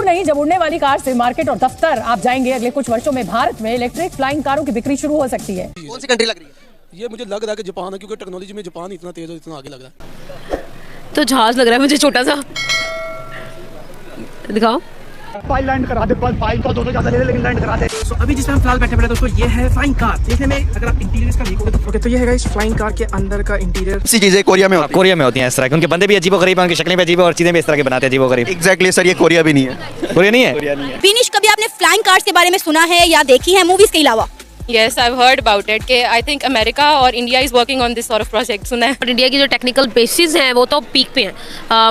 नहीं, जब उड़ने वाली कार से मार्केट और दफ्तर आप जाएंगे अगले कुछ वर्षों में भारत में इलेक्ट्रिक फ्लाइंग कारों की बिक्री शुरू हो सकती है। कौन सी कंट्री लग रही है? ये मुझे लग रहा है कि जापान है, क्योंकि टेक्नोलॉजी में जापान इतना तेज और इतना आगे लग रहा है। तो जहाज लग रहा है मुझे छोटा सा, दिखाओ। फाइल लैंड करा दे, बस फाइल का 200 ज्यादा ले ले, लेकिन लैंड करा दे। तो अभी जिसमें हम फिलहाल बैठे पड़े दोस्तों, ये है फ्लाइंग कार। देखने में अगर आप इंटीरियर इसका देखोगे तो ओके, तो ये है इस फ्लाइंग कार के अंदर का इंटीरियर। ऐसी चीजें कोरिया में होती हैं इस तरह, उनके बंदे भी अजीबो-गरीब हैं, उनकी शक्लें भी अजीब और चीजें भी इस तरह की बनाते हैं अजीबो-गरीब। एग्जैक्टली सर, ये कोरिया भी नहीं है। कोरिया नहीं है। फिनिश, कभी आपने फ्लाइंग कार्स के बारे में सुना है या देखी है मूवीज के अलावा? Yes, I've heard about it कि I think America और India is working on this sort of project, सुना है। और इंडिया की जो टेक्निकल बेसिस हैं वो तो पीक पे हैं,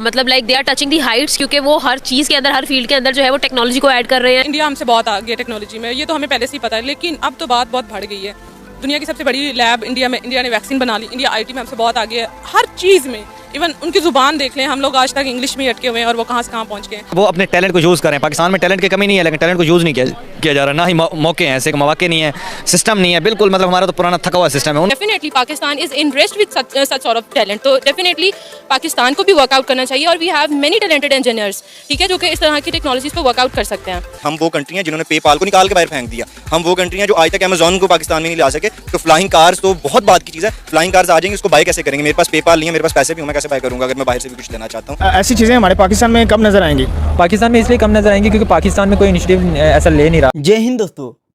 मतलब like they are touching the heights, क्योंकि वो हर चीज़ के अंदर, हर फील्ड के अंदर जो है वो टेक्नोलॉजी को ऐड कर रहे हैं। इंडिया हमसे बहुत आगे है टेक्नोलॉजी में, ये तो हमें पहले से ही पता है, लेकिन अब तो बात बहुत बढ़ गई है। दुनिया की सबसे बड़ी लैब इंडिया में, इंडिया ने वैक्सीन बना ली। इंडिया आईटी में हमसे बहुत आगे है, हर चीज़ में। इवन उनकी जुबान देख लें, हम लोग आज तक इंग्लिश में अटके हुए हैं और वो कहाँ से कहाँ पहुँच गए। वो अपने टैलेंट को यूज़ करें। पाकिस्तान में टैलेंट की कमी नहीं है, लेकिन टैलेंट को यूज़ नहीं किया जा रहा, ना ही मौके हैं, ऐसे मौके नहीं है, सिस्टम नहीं है, बिल्कुल मतलब हमारा तो पुराना थका हुआ सिस्टम है। Definitely Pakistan is enriched with such sort of talent, तो डेफिनेटली पाकिस्तान को भी वर्कआउट करना चाहिए। और we have many talented engineers, ठीक है, जो कि इस तरह की टेक्नोलॉजीज पर वर्कआउट कर सकते हैं। हम वो कंट्री हैं जिन्होंने पेपाल को निकाल के बाहर फेंक दिया। हम वो कंट्री हैं जो आज तक अमेजोन को पाकिस्तान में नहीं ला सके। तो फ्लाइंग कार्स तो बहुत बात की चीज़ है। फ्लाइंग कार्स आ जाएंगे, उसको बाय कैसे करेंगे? मेरे पास पेपाल नहीं है, मेरे पास पैसे भी, मैं कैसे बाय करूँगा अगर मैं बाहर से भी कुछ लेना चाहता हूँ? ऐसी चीजें हमारे पाकिस्तान में कब नजर आएंगी? पाकिस्तान में इसलिए कम नजर आएंगी क्योंकि पाकिस्तान में कोई इनिशिएटिव ऐसा ले नहीं रहा। जय हिंद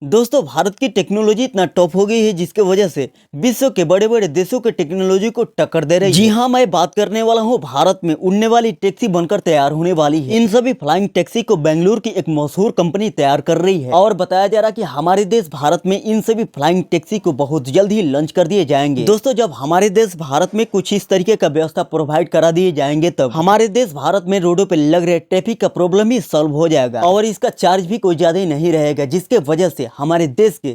दोस्तों, भारत की टेक्नोलॉजी इतना टॉप हो गई है जिसकी वजह से विश्व के बड़े बड़े देशों के टेक्नोलॉजी को टक्कर दे रही है। जी हाँ, मैं बात करने वाला हूँ भारत में उड़ने वाली टैक्सी बनकर तैयार होने वाली है। इन सभी फ्लाइंग टैक्सी को बेंगलुरु की एक मशहूर कंपनी तैयार कर रही है और बताया जा रहा है कि हमारे देश भारत में इन सभी फ्लाइंग टैक्सी को बहुत जल्द ही लॉन्च कर दिए जाएंगे। दोस्तों, जब हमारे देश भारत में कुछ इस तरीके का व्यवस्था प्रोवाइड करा दिए जाएंगे, तब हमारे देश भारत में रोडों पे लग रहे ट्रैफिक का प्रॉब्लम ही सॉल्व हो जाएगा और इसका चार्ज भी कोई ज्यादा ही नहीं रहेगा, जिसके वजह से हमारे देश के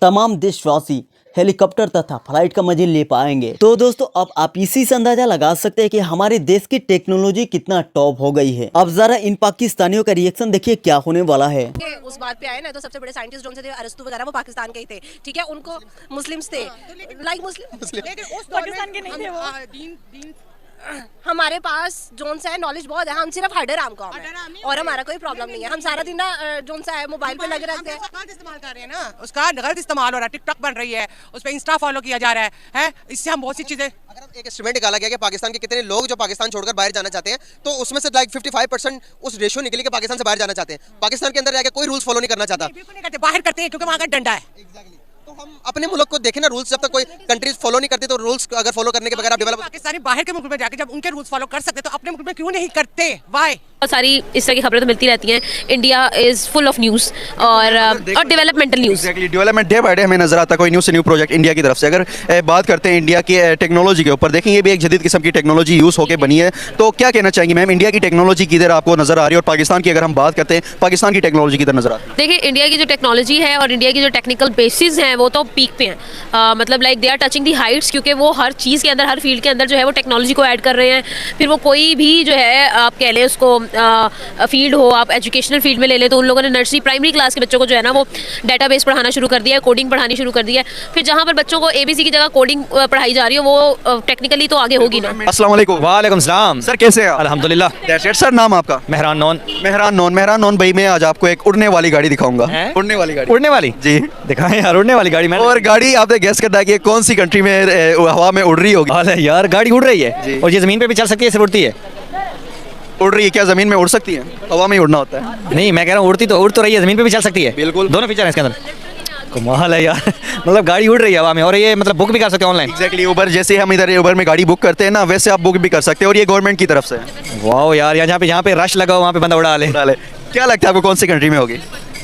तमाम देशवासी हेलीकॉप्टर तथा फ्लाइट का मजे ले पाएंगे। तो दोस्तों, अब आप इसी से अंदाजा लगा सकते हैं कि हमारे देश की टेक्नोलॉजी कितना टॉप हो गई है। अब जरा इन पाकिस्तानियों का रिएक्शन देखिए क्या होने वाला है। उस बात पे आए ना, तो सबसे बड़े साइंटिस्ट जो थे अरस्तु वगैरह, वो पाकिस्तान के ही थे, ठीक है। उनको मुस्लिम्स थे, लाइक मुस्लिम पाकिस्तान के नहीं थे वो। हमारे पास जोन सा है नॉलेज बहुत है, हम सिर्फ हडर आम को और हमारा कोई प्रॉब्लम नहीं है। हम सारा दिन ना जोन सा है मोबाइल पे लगे रहते हैं, इस्तेमाल कर रहे हैं ना, उसका गलत इस्तेमाल हो रहा है। टिकटॉक बन रही है, उस पर इंस्टा फॉलो किया जा रहा है, इससे हम बहुत सी चीजें। अगर एक एस्टिमेट निकाला गया कि पाकिस्तान के कितने लोग जो पाकिस्तान छोड़कर बाहर जाना चाहते हैं, तो उसमें से लाइक 55% उस रेशियो निकली कि पाकिस्तान से बाहर जाना चाहते हैं। पाकिस्तान के अंदर रहकर कोई रूल्स फॉलो नहीं करना चाहता। बिल्कुल नहीं करते, बाहर करते हैं क्योंकि वहाँ का डंडा है। तो हम अपने मुल्क को देखें ना, रूल्स जब तक कोई कंट्रीज फॉलो नहीं करती, तो रूल्स अगर फॉलो करने के बगैर आप डेवलप। पाकिस्तानी बाहर के मुल्क में जाके जब उनके रूल्स फॉलो कर सकते, तो अपने मुल्क में क्यों नहीं करते? व्हाई? सारी इस तरह की खबरें तो मिलती रहती हैं। India is full of news और developmental news. Exactly, development day by day हमें नजर आता है, कोई न्यू से न्यू प्रोजेक्ट इंडिया की तरफ से। अगर बात करते हैं इंडिया की टेक्नोलॉजी के ऊपर, देखें ये भी एक जदीद किस्म की टेक्नोलॉजी यूज़ होकर बनी है। तो क्या कहना चाहेंगे मैम, इंडिया की टेक्नोलॉजी किधर आपको नजर आ रही है और पाकिस्तान की अगर हम बात करते हैं, पाकिस्तान की टेक्नोलॉजी किधर नजर आती है? देखिए, इंडिया की जो टेक्नोलॉजी है और इंडिया की जो टेक्निकल बेसिस हैं वो तो पीक पे हैं, मतलब like they are touching the heights, क्योंकि वो हर चीज़ के अंदर, हर फील्ड के अंदर जो है वो टेक्नोलॉजी को ऐड कर रहे हैं। फिर वो कोई भी जो है आप कह लें उसको फील्ड हो, आप एजुकेशनल फील्ड में ले लें, तो उन लोगों ने नर्सरी प्राइमरी क्लास के बच्चों को जो है ना वो डेटाबेस पढ़ाना शुरू कर दिया है, कोडिंग पढ़ानी शुरू कर दिया है। फिर जहाँ पर बच्चों को ABC की जगह कोडिंग पढ़ाई जा रही है, वो टेक्निकली तो आगे होगी ना। अस्सलाम वालेकुम। वालेकुम सलाम सर, कैसे हैं? अल्हम्दुलिल्लाह। दैट्स इट सर, नाम आपका? मेहरान नॉन। मेहरान नॉन भाई, मैं आज आपको एक उड़ने वाली गाड़ी दिखाऊंगा। उड़ने वाली जी दिखाएं यार, उड़ने वाली गाड़ी। और गाड़ी आपने गेस करना है कि कौन सी कंट्री में हवा में उड़ रही होगी। अरे यार, गाड़ी उड़ रही है और ये जमीन पे भी चल सकती है, सिर्फ उड़ती है। उड़ रही है? क्या जमीन में उड़ सकती है? हवा में ही उड़ना होता है। नहीं, मैं कह रहा हूँ उड़ तो रही है, जमीन पे भी चल सकती है। बिल्कुल, दोनों फीचर हैं इसके अंदर। कमाल है यार, मतलब गाड़ी उड़ रही है हवा में और ये मतलब बुक भी कर सकते हैं ऑनलाइन। एग्जैक्टली, उबर जैसे हम इधर उबर में गाड़ी बुक करते हैं ना, वैसे आप बुक भी कर सकते हैं और ये गवर्नमेंट की तरफ से। वाह यार, जहाँ पे रश लगा हो वहाँ पे बंदा उड़ा ले। क्या लगता है आपको कौन सी कंट्री में होगी?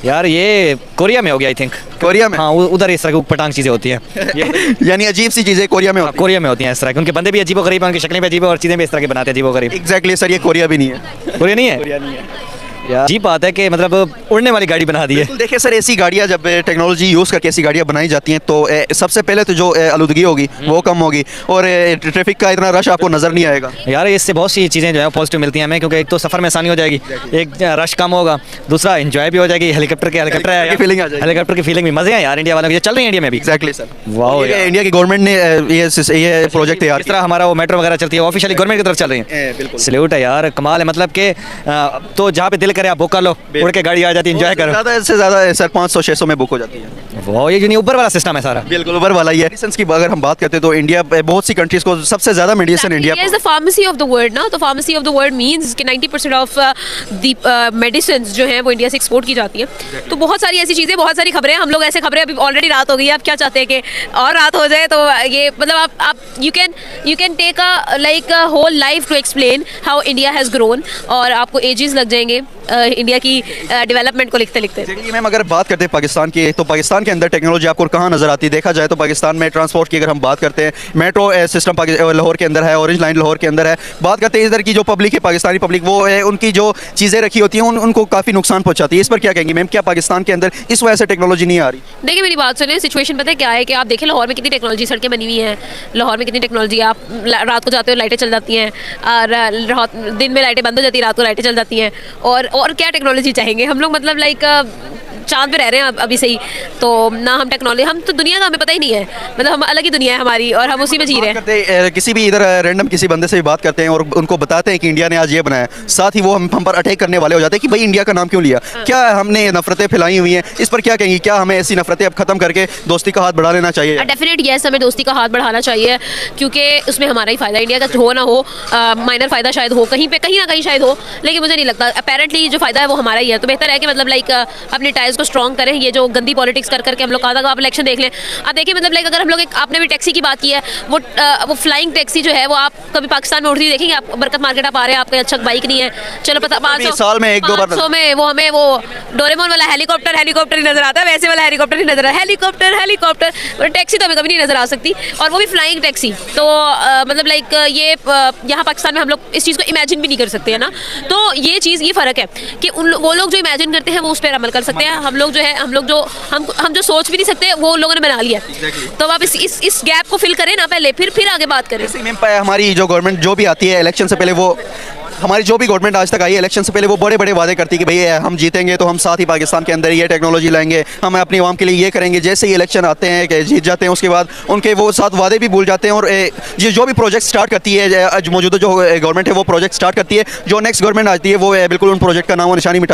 यार ये कोरिया में होगी, आई थिंक। कोरिया में? हाँ, उधर इस तरह की पटांग चीज़ें होती हैं। यानी अजीब सी चीज़ें कोरिया में होती हैं इस तरह की। उनके बंदे भी अजीबो-गरीब हैं, उनकी शक्लें भी अजीब और चीज़ें भी इस तरह की बनाते हैं अजीबो-गरीब। एग्जैक्टली सर, ये कोरिया भी नहीं है। कोरिया नहीं है यार, अजीब बात है कि मतलब उड़ने वाली गाड़ी बना दी है। देखिए सर, ऐसी गाड़ियाँ जब टेक्नोलॉजी यूज़ करके ऐसी गाड़ियाँ बनाई जाती हैं, तो सबसे पहले तो जो आलूदगी होगी वो कम होगी और ट्रैफिक का इतना रश आपको नज़र नहीं आएगा। यार इससे बहुत सी चीज़ें जो है पॉजिटिव मिलती हैं हमें, क्योंकि एक तो सफ़र में आसानी हो जाएगी, एक रश कम होगा, दूसरा एंजॉय भी हो जाएगी। हेलीकॉप्टर की फीलिंग आ जाएगी। हेलीकॉप्टर की फीलिंग भी मज़े हैं यार, इंडिया वालों के चल रही है इंडिया में भी। एग्जैक्टली सर, वाह, इंडिया की गवर्नमेंट ने ये प्रोजेक्ट तैयार, इस तरह हमारा वो मेट्रो वगैरह चलती है, ऑफिशियली गवर्नमेंट की तरफ चल रही है। सैल्यूट है यार, कमाल है। मतलब कि तो जहाँ पे दिल करें आप बुक कर लो, उड़ के गाड़ी आ जाती है, एंजॉय करो। ज़्यादा से ज़्यादा सर 500-600 में बुक हो जाती है। वो ये जो नहीं ऊपर वाला सिस्टम है सारा, बिल्कुल ऊपर वाला ही है। मेडिसिन की अगर हम बात करते हैं तो इंडिया बहुत सी कंट्रीज को सबसे ज़्यादा medicine India India is the pharmacy of the world ना, तो pharmacy of the world means कि 90% of the medicines जो हैं वो इंडिया से एक्सपोर्ट की जाती है। तो बहुत सारी ऐसी चीज़ें, बहुत सारी खबरें, हम लोग ऐसे खबरें, अभी ऑलरेडी रात हो गई है, आप क्या चाहते हैं कि और रात हो जाए? तो ये मतलब आप you can take a like a whole life to explain how India has grown, और आपको एजेस लग जाएंगे इंडिया की डेवलपमेंट को लिखते लिखते। चलिए मैम, अगर बात करते हैं पाकिस्तान की, तो पाकिस्तान के अंदर टेक्नोलॉजी आपको कहाँ नजर आती है? देखा जाए तो पाकिस्तान में ट्रांसपोर्ट की अगर हम बात करते हैं, मेट्रो सिस्टम लाहौर के अंदर है, ऑरेंज लाइन लाहौर के अंदर है। बात करते हैं इधर की जो पब्लिक है, पाकिस्तानी पब्लिक, वो उनकी जो चीज़ें रखी होती हैं उनको काफ़ी नुकसान पहुँचाती है। इस पर क्या कहेंगे मैम? क्या पाकिस्तान के अंदर इस वजह से टेक्नोलॉजी नहीं आ रही? देखिए मेरी बात सुनिए, सिचुएशन पता है क्या है कि आप देखें लाहौर में कितनी टेक्नोलॉजी, सड़कें बनी हुई हैं लाहौर में, कितनी टेक्नोलॉजी। आप रात को जाते हो लाइटें चल जाती हैं, और दिन में लाइटें बंद हो जाती हैं, रात को लाइटें चल जाती हैं। और क्या टेक्नोलॉजी चाहेंगे हम लोग? मतलब लाइक चांद पे रह रहे हैं अभी से ही, तो ना हम टेक्नोलॉजी, हम तो दुनिया का हमें पता ही नहीं है, मतलब हम अलग ही दुनिया है हमारी, और हम उसी में जी रहे हैं। किसी भी इधर रैंडम किसी बंदे से भी बात करते हैं और उनको बताते हैं कि इंडिया ने आज ये बनाया, साथ ही वो हम पर अटैक करने वाले हो जाते हैं कि भाई इंडिया का नाम क्यों लिया? क्या हमने नफरतें फैलाई हुई हैं? इस पर क्या कहेंगे? क्या हमें ऐसी नफरतें अब खत्म करके दोस्ती का हाथ बढ़ा लेना चाहिए? डेफिनेट यस, हमें दोस्ती का हाथ बढ़ाना चाहिए, क्योंकि उसमें हमारा ही फायदा, इंडिया का हो ना हो, माइनर फायदा शायद हो, कहीं ना कहीं शायद हो, लेकिन मुझे नहीं लगता। अपेरेंटली जो फायदा है वो हमारा ही है। तो बेहतर है कि मतलब लाइक अपने टाइज को स्ट्रॉन्ग करें। ये जो गंदी पॉलिटिक्स कर करके हम लोग कहा था, आप इलेक्शन देख लें, आप देखिए मतलब लाइक अगर हम लोग आपने भी टैक्सी की बात की है, वो फ्लाइंग टैक्सी जो है वो आप कभी पाकिस्तान में उड़ती हुई देखेंगे? आप बरकत मार्केट आप आ रहे हैं, आपका अच्छा बाइक नहीं है, चलो पता 500 साल में 1-2 बार में वो हमें वो डोरेमोन वाला हेलीकॉप्टर ही नजर आता है, वैसे वाला हेलीकॉप्टर ही नजर आता है। हेलीकॉप्टर टैक्सी तो हमें कभी नहीं नजर आ सकती, और वो भी फ्लाइंग टैक्सी। तो मतलब लाइक ये यहाँ पाकिस्तान में हम लोग इस चीज़ को इमेजिन भी नहीं कर सकते, है ना। तो ये चीज़, ये फ़र्क है कि वो लोग जो इमेजिन करते हैं वो उस पर अमल कर सकते हैं, हम लोग जो सोच भी नहीं सकते वो लोगों ने बना लिया। तो अब आप इस गैप को फिल करें ना पहले, फिर आगे बात करें। हमारी जो गवर्नमेंट जो भी आती है इलेक्शन से पहले, वो हमारी जो भी गवर्नमेंट आज तक आई है इलेक्शन से पहले, वो बड़े बड़े वादे करती है कि भाई हम जीतेंगे तो हम साथ ही पाकिस्तान के अंदर ये टेक्नोलॉजी लाएंगे, हम अपनी आवाम के लिए ये करेंगे। जैसे ही इलेक्शन आते हैं कि जीत जाते हैं, उसके बाद उनके वो साथ वादे भी भूल जाते हैं, और ये जो भी प्रोजेक्ट स्टार्ट करती है मौजूदा जो गवर्नमेंट है वो प्रोजेक्ट स्टार्ट करती है, जो नेक्स्ट गवर्नमेंट आती है वो बिल्कुल उन प्रोजेक्ट का नाम और निशानी मिटा